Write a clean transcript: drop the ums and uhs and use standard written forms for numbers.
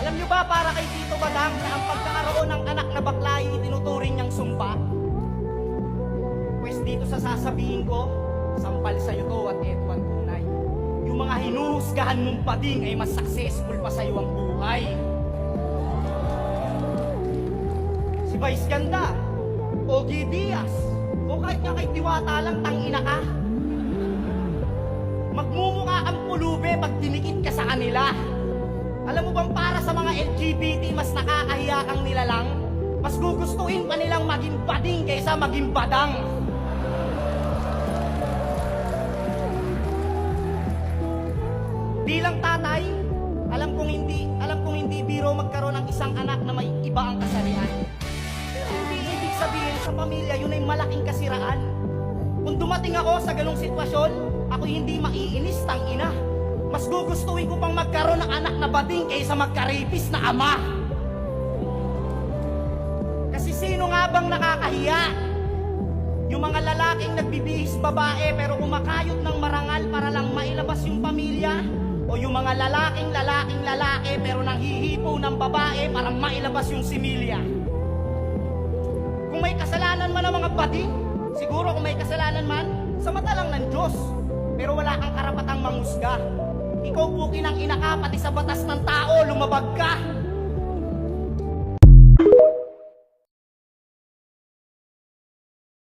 Alam nyo ba para kay Tito Badang na ang pagkakaroon ng anak na bakla ay itinuturing niyang sumpa? Pwes dito sa sasabihin ko, sampal sa'yo to at eto ang tunay. Yung mga hinuhusgahan mong bading ay mas successful pa sa'yo ang buhay. Si Vice Ganda, Ogie Diaz, o kahit nga kay Diwata lang tangina ka. Magmumukha kang pulube pag dinikit ka sa kanila. Alam mo bang para sa mga LGBT mas nakakahiya kang nilalang? Mas gugustuhin pa nilang maging bading kaysa maging badang. Bilang tatay, alam kong hindi biro magkaroon ng isang anak na may iba ang kasarian. Pero hindi ibig sabihin sa pamilya yun ay malaking kasiraan. Kung dumating ako sa ganong sitwasyon, ako hindi maiinis tang ina. Mas gugustuhin ko pang magkaroon ng anak na bading kaysa magkaripis na ama. Kasi sino nga bang nakakahiya? Yung mga lalaking nagbibihis babae pero kumakayod ng marangal para lang mailabas yung pamilya? O yung mga lalaking lalaki pero nanghihipo ng babae para mailabas yung similya? Kung may kasalanan man ang mga bading, siguro kung may kasalanan man, sa mata lang ng Diyos. Pero wala kang karapatang mangusga. Ikaw bukin ang ina ka, pati sa batas ng tao, lumabag ka.